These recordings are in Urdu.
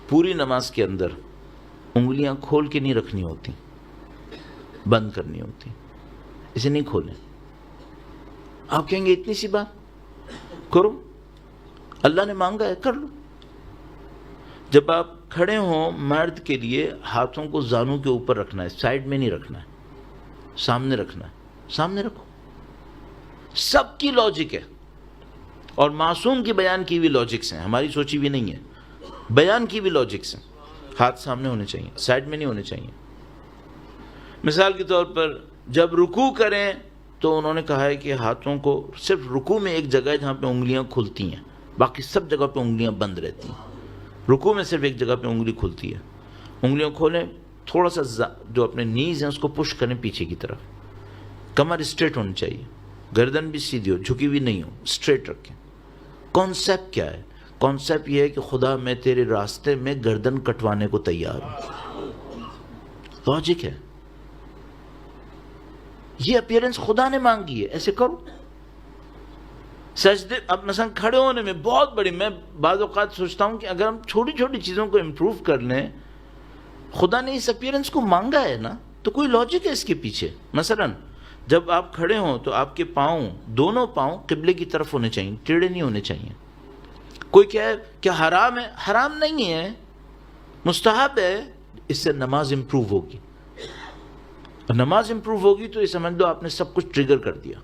پوری نماز کے اندر انگلیاں کھول کے نہیں رکھنی ہوتی، بند کرنی ہوتی، اسے نہیں کھولیں۔ آپ کہیں گے اتنی سی بات کرو، اللہ نے مانگا ہے کر لو۔ جب آپ کھڑے ہوں مرد کے لیے ہاتھوں کو زانوں کے اوپر رکھنا ہے، سائڈ میں نہیں رکھنا ہے، سامنے رکھنا ہے، سامنے رکھو۔ سب کی لاجک ہے اور معصوم کی بیان کی بھی لاجکس ہیں، ہماری سوچی بھی نہیں ہے، بیان کی بھی لاجکس ہیں۔ ہاتھ سامنے ہونے چاہیے، سائڈ میں نہیں ہونے چاہیے۔ مثال کے طور پر جب رکوع کریں تو انہوں نے کہا ہے کہ ہاتھوں کو صرف رکوع میں ایک جگہ ہے جہاں پہ انگلیاں کھلتی ہیں، باقی سب جگہ پہ انگلیاں بند رہتی ہیں۔ رکوع میں صرف ایک جگہ پہ انگلی کھلتی ہے، انگلیاں کھولیں، تھوڑا سا جو اپنے نیز ہیں اس کو پش کریں پیچھے کی طرف، کمر اسٹریٹ ہونی چاہیے، گردن بھی سیدھی ہو، جھکی بھی نہیں ہو، اسٹریٹ رکھیں۔ کانسیپٹ کیا ہے؟ کانسیپٹ یہ ہے کہ خدا میں تیرے راستے میں گردن کٹوانے کو تیار ہوں، لاجک ہے۔ یہ اپیرنس خدا نے مانگی ہے، ایسے کرو۔ سجدے اب مثلا کھڑے ہونے میں بہت بڑی، میں بعض اوقات سوچتا ہوں کہ اگر ہم چھوٹی چھوٹی چیزوں کو امپروو کر لیں، خدا نے اس اپیرنس کو مانگا ہے نا، تو کوئی لاجک ہے اس کے پیچھے۔ مثلا جب آپ کھڑے ہوں تو آپ کے پاؤں، دونوں پاؤں قبلے کی طرف ہونے چاہیے، ٹیڑھے نہیں ہونے چاہیے۔ کوئی کہے کہ حرام ہے، حرام نہیں ہے، مستحب ہے، اس سے نماز امپروو ہوگی۔ اور نماز امپروو ہوگی تو یہ سمجھ لو آپ نے سب کچھ ٹریگر کر دیا،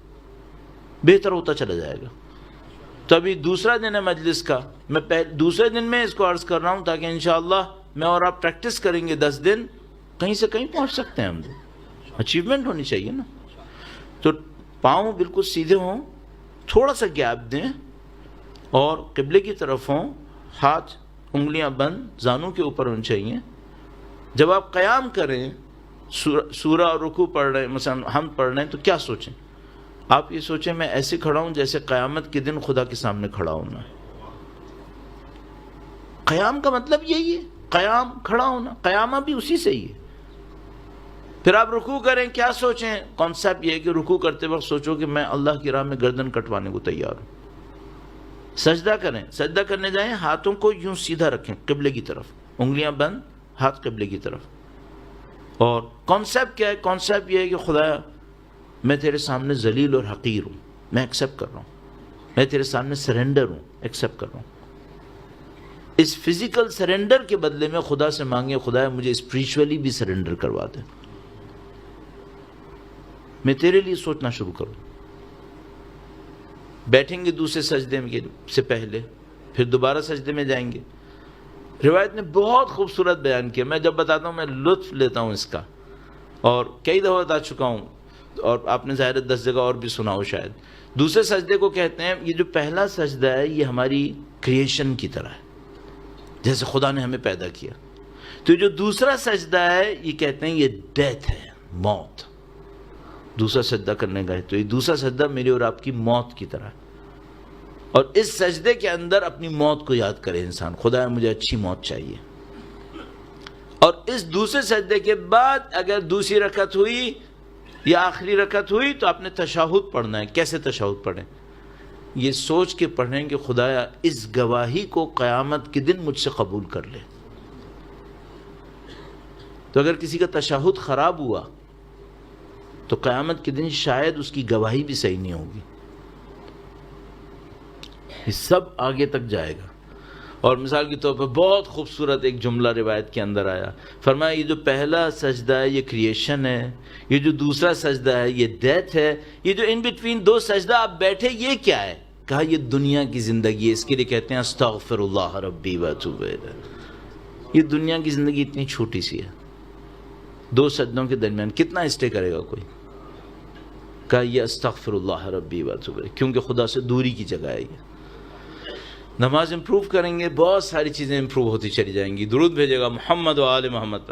بہتر ہوتا چلا جائے گا۔ تو ابھی دوسرا دن ہے مجلس کا، میں دوسرے دن میں اس کو عرض کر رہا ہوں تاکہ انشاءاللہ میں اور آپ پریکٹس کریں گے 10 دن، کہیں سے کہیں پہنچ سکتے ہیں ہم لوگ، اچیومنٹ ہونی چاہیے نا۔ تو پاؤں بالکل سیدھے ہوں، تھوڑا سا گیپ دیں اور قبلے کی طرف ہوں، ہاتھ انگلیاں بند، زانوں کے اوپر ہونے چاہیے۔ جب آپ قیام کریں، سورہ اور رکوع پڑھ رہے ہیں، مثلا ہم پڑھ رہے ہیں، تو کیا سوچیں؟ آپ یہ سوچیں میں ایسے کھڑا ہوں جیسے قیامت کے دن خدا کے سامنے کھڑا ہونا ہے۔ قیام کا مطلب یہی ہے، قیام کھڑا ہونا، قیامہ بھی اسی سے ہی ہے۔ پھر آپ رکوع کریں، کیا سوچیں؟ کانسیپٹ یہ ہے کہ رکوع کرتے وقت سوچو کہ میں اللہ کی راہ میں گردن کٹوانے کو تیار ہوں۔ سجدہ کریں، سجدہ کرنے جائیں، ہاتھوں کو یوں سیدھا رکھیں قبلے کی طرف، انگلیاں بند، ہاتھ قبلے کی طرف۔ اور کانسیپٹ کیا ہے؟ کانسیپٹ یہ ہے کہ خدا میں تیرے سامنے ذلیل اور حقیر ہوں، میں ایکسیپٹ کر رہا ہوں، میں تیرے سامنے سرنڈر ہوں، ایکسیپٹ کر رہا ہوں۔ اس فزیکل سرنڈر کے بدلے میں خدا سے مانگے، خدا مجھے اسپریچولی بھی سرنڈر کروا دے، میں تیرے لیے سوچنا شروع کروں۔ بیٹھیں گے دوسرے سجدے سے پہلے، پھر دوبارہ سجدے میں جائیں گے۔ روایت نے بہت خوبصورت بیان کیا، میں جب بتاتا ہوں میں لطف لیتا ہوں اس کا، اور کئی دفعہ بتا چکا ہوں، اور آپ نے ظاہر 10 جگہ اور بھی سنا ہو شاید۔ دوسرے سجدے کو کہتے ہیں، یہ جو پہلا سجدہ ہے یہ ہماری کریشن کی طرح ہے، جیسے خدا نے ہمیں پیدا کیا۔ تو جو دوسرا سجدہ ہے یہ کہتے ہیں یہ ڈیتھ ہے، موت۔ دوسرا سجدہ کرنے کا ہے تو یہ دوسرا سجدہ میری اور آپ کی موت کی طرح ہے، اور اس سجدے کے اندر اپنی موت کو یاد کرے انسان، خدا مجھے اچھی موت چاہیے۔ اور اس دوسرے سجدے کے بعد اگر دوسری رکعت ہوئی یا آخری رکعت ہوئی تو آپ نے تشہد پڑھنا ہے۔ کیسے تشہد پڑھیں؟ یہ سوچ کے پڑھیں کہ خدایا اس گواہی کو قیامت کے دن مجھ سے قبول کر لے۔ تو اگر کسی کا تشہد خراب ہوا تو قیامت کے دن شاید اس کی گواہی بھی صحیح نہیں ہوگی۔ یہ سب آگے تک جائے گا۔ اور مثال کے طور پر بہت خوبصورت ایک جملہ روایت کے اندر آیا، فرمایا یہ جو پہلا سجدہ ہے یہ کریشن ہے، یہ جو دوسرا سجدہ ہے یہ ڈیتھ ہے، یہ جو ان بٹوین دو سجدہ آپ بیٹھے یہ کیا ہے؟ کہا یہ دنیا کی زندگی ہے، اس کے لیے کہتے ہیں استغفر اللہ ربی واتوب الیہ۔ یہ دنیا کی زندگی اتنی چھوٹی سی ہے، دو سجدوں کے درمیان کتنا اسٹے کرے گا کوئی؟ کہا یہ استغفر اللہ ربی واتوب الیہ، کیونکہ خدا سے دوری کی جگہ ہے یہ۔ نماز امپروو کریں گے، بہت ساری چیزیں امپروو ہوتی چلی جائیں گی۔ درود بھیجے گا محمد و آل محمد پر۔